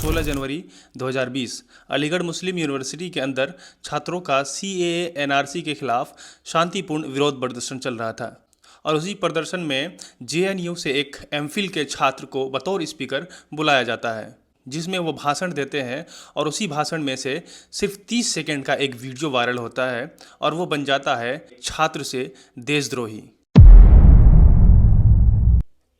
16 जनवरी 2020 अलीगढ़ मुस्लिम university के अंदर छात्रों का CAA NRC के खिलाफ शांतिपूर्ण विरोध प्रदर्शन चल रहा था और उसी प्रदर्शन में JNU से एक MPhil के छात्र को बतौर स्पीकर बुलाया जाता है, जिसमें वो भाषण देते हैं और उसी भाषण में से सिर्फ 30 सेकंड का एक वीडियो वायरल होता है और वो बन जाता है छात्र से देशद्रोही।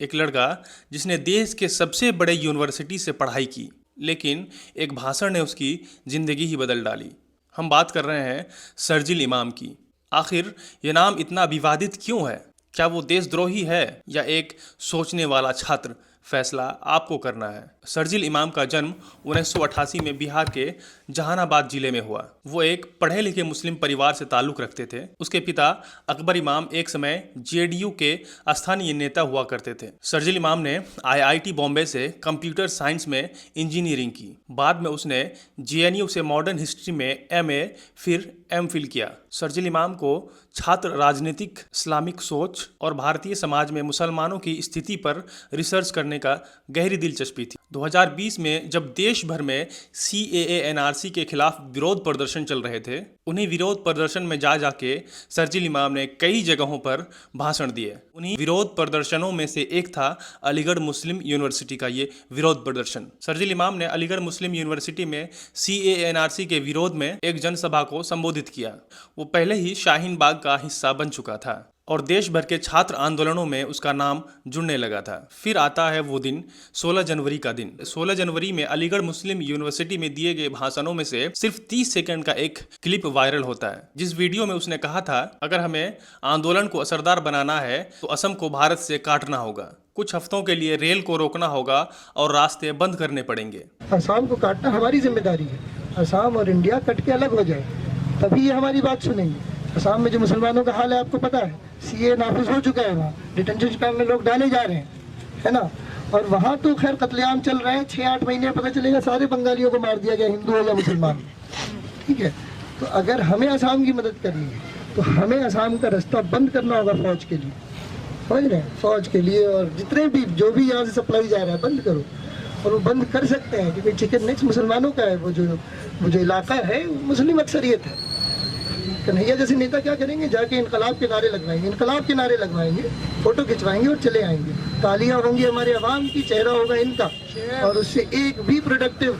एक लड़का जिसने देश के सबसे बड़े यूनिवर्सिटी से पढ़ाई की, लेकिन एक भाषण ने उसकी ज़िंदगी ही बदल डाली। हम बात कर रहे हैं शर्जील इमाम की। आखिर ये नाम इतना विवादित क्यों है? क्या वो देशद्रोही है या एक सोचने वाला छात्र? फैसला आपको करना है। शर्जील इमाम का जन्म 1988 में बिहार के जहानाबाद जिले में हुआ। वो एक पढ़े लिखे मुस्लिम परिवार से ताल्लुक़ रखते थे। उसके पिता अकबर इमाम एक समय JDU के स्थानीय नेता हुआ करते थे। शर्जील इमाम ने IIT बॉम्बे से कंप्यूटर साइंस में इंजीनियरिंग की। बाद में उसने JNU से मॉडर्न हिस्ट्री में MA फिर MPhil किया। शर्जील इमाम को छात्र राजनीतिक, इस्लामिक सोच और भारतीय समाज में मुसलमानों की स्थिति पर रिसर्च करने का गहरी दिलचस्पी थी। 2020 में जब देश भर में CAA NRC के खिलाफ विरोध प्रदर्शन चल रहे थे, उन्हीं विरोध प्रदर्शन में जाके शर्जील इमाम ने कई जगहों पर भाषण दिए। उन्हीं विरोध प्रदर्शनों में से एक था अलीगढ़ मुस्लिम यूनिवर्सिटी का ये विरोध प्रदर्शन। शर्जील इमाम ने अलीगढ़ मुस्लिम यूनिवर्सिटी में CAA NRC के विरोध में एक जनसभा को संबोधित किया। वो पहले ही शाहीन बाग का हिस्सा बन चुका था और देश भर के छात्र आंदोलनों में उसका नाम जुड़ने लगा था। फिर आता है वो दिन, 16 जनवरी का दिन। 16 जनवरी में अलीगढ़ मुस्लिम यूनिवर्सिटी में दिए गए भाषणों में से सिर्फ 30 सेकंड का एक क्लिप वायरल होता है, जिस वीडियो में उसने कहा था, अगर हमें आंदोलन को असरदार बनाना है तो असम को भारत से काटना होगा, कुछ हफ्तों के लिए रेल को रोकना होगा और रास्ते बंद करने पड़ेंगे। असम को काटना हमारी जिम्मेदारी है। असम और इंडिया कट के अलग हो जाए, तभी ये हमारी बात सुनेंगे। असम में जो मुसलमानों का हाल है आपको पता है, CAA नाफिज हो चुका है, वहाँ डिटेंशन कैंप में लोग डाले जा रहे हैं, है ना। और वहाँ तो खैर कत्लेआम चल रहे हैं, 6-8 महीने पता चलेगा सारे बंगालियों को मार दिया गया, हिंदू हो या मुसलमान, ठीक है। तो अगर हमें असम की मदद करनी है तो हमें असम का रास्ता बंद करना होगा फौज के लिए, समझ रहे हैं, फौज के लिए। और जितने भी जो भी यहाँ से सप्लाई जा रहा है बंद करो, और वो बंद कर सकते हैं क्योंकि चिकन नेक्स्ट मुसलमानों का है। वो जो इलाका है मुस्लिम अक्सरियत है। कन्हैया जैसे नेता क्या करेंगे, जाके इनकलाब के नारे लगवाएंगे, इनकलाब के नारे लगवाएंगे, फोटो खिंचवाएंगे और चले आएंगे। तालियां होंगी हमारे अवाम की, चेहरा होगा इनका, और उससे एक भी प्रोडक्टिव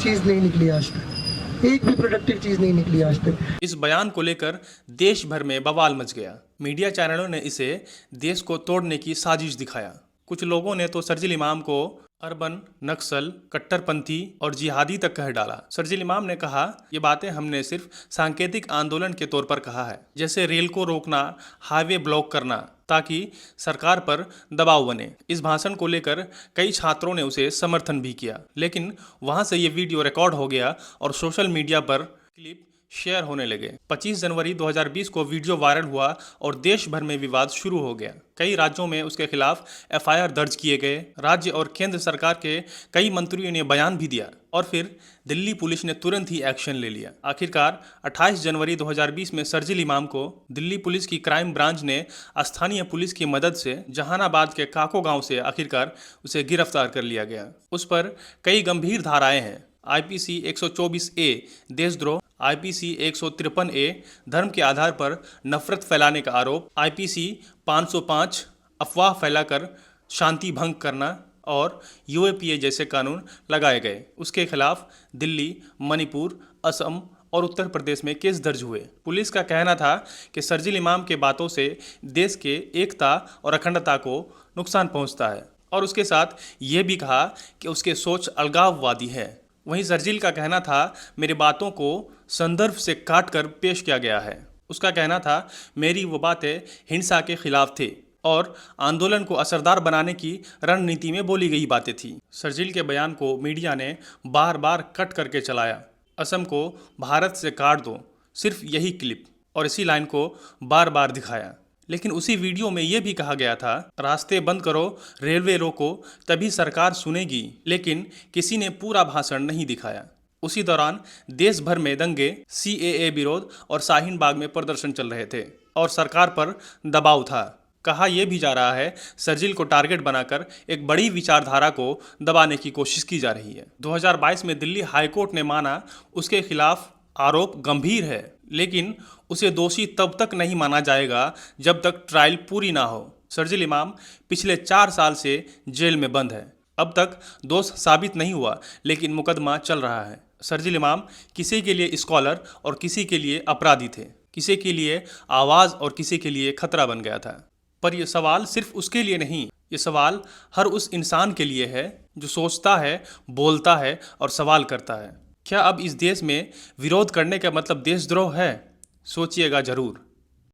चीज़ नहीं निकली आज तक, एक भी प्रोडक्टिव चीज़ नहीं निकली आज तक। इस बयान को लेकर देश भर में बवाल मच गया। मीडिया चैनलों ने इसे देश को तोड़ने की साजिश दिखाया। कुछ लोगों ने तो शर्जील इमाम को अर्बन, नक्सल, कट्टरपंथी और जिहादी तक कह डाला। शर्जील इमाम ने कहा, ये बातें हमने सिर्फ सांकेतिक आंदोलन के तौर पर कहा है, जैसे रेल को रोकना, हाईवे ब्लॉक करना, ताकि सरकार पर दबाव बने। इस भाषण को लेकर कई छात्रों ने उसे समर्थन भी किया, लेकिन वहां से ये वीडियो रिकॉर्ड हो गया और सोशल मीडिया पर क्लिप शेयर होने लगे। 25 जनवरी 2020 को वीडियो वायरल हुआ और देश भर में विवाद शुरू हो गया। कई राज्यों में उसके खिलाफ FIR दर्ज किए गए। राज्य और केंद्र सरकार के कई मंत्रियों ने बयान भी दिया और फिर दिल्ली पुलिस ने तुरंत ही एक्शन ले लिया। आखिरकार 28 जनवरी 2020 में शर्जील इमाम को दिल्ली पुलिस की क्राइम ब्रांच ने स्थानीय पुलिस की मदद से जहानाबाद के काको गांव से आखिरकार उसे गिरफ्तार कर लिया गया। उस पर कई गंभीर धाराएं हैं। IPC 124A देशद्रोह, IPC 153A धर्म के आधार पर नफरत फैलाने का आरोप, IPC 505 अफवाह फैलाकर शांति भंग करना और UAPA जैसे कानून लगाए गए। उसके खिलाफ दिल्ली, मणिपुर, असम और उत्तर प्रदेश में केस दर्ज हुए। पुलिस का कहना था कि शर्जील इमाम के बातों से देश के एकता और अखंडता को नुकसान पहुंचता है, और उसके साथ ये भी कहा कि उसके सोच अलगाववादी है। वहीं शर्जील का कहना था, मेरी बातों को संदर्भ से काट कर पेश किया गया है। उसका कहना था, मेरी वो बातें हिंसा के खिलाफ थी और आंदोलन को असरदार बनाने की रणनीति में बोली गई बातें थी। शर्जील के बयान को मीडिया ने बार बार कट करके चलाया। असम को भारत से काट दो, सिर्फ यही क्लिप और इसी लाइन को बार बार दिखाया। लेकिन उसी वीडियो में यह भी कहा गया था, रास्ते बंद करो, रेलवे रोको, तभी सरकार सुनेगी। लेकिन किसी ने पूरा भाषण नहीं दिखाया। उसी दौरान देश भर में दंगे, CAA विरोध और शाहीन बाग में प्रदर्शन चल रहे थे और सरकार पर दबाव था। कहा यह भी जा रहा है शर्जील को टारगेट बनाकर एक बड़ी विचारधारा को दबाने की कोशिश की जा रही है। 2022 में दिल्ली हाईकोर्ट ने माना उसके खिलाफ आरोप गंभीर है, लेकिन उसे दोषी तब तक नहीं माना जाएगा जब तक ट्रायल पूरी ना हो। शर्जील इमाम पिछले 4 साल से जेल में बंद है। अब तक दोष साबित नहीं हुआ, लेकिन मुकदमा चल रहा है। शर्जील इमाम किसी के लिए स्कॉलर और किसी के लिए अपराधी थे, किसी के लिए आवाज़ और किसी के लिए खतरा बन गया था। पर यह सवाल सिर्फ उसके लिए नहीं, ये सवाल हर उस इंसान के लिए है जो सोचता है, बोलता है और सवाल करता है। क्या अब इस देश में विरोध करने का मतलब देशद्रोह है? सोचिएगा ज़रूर।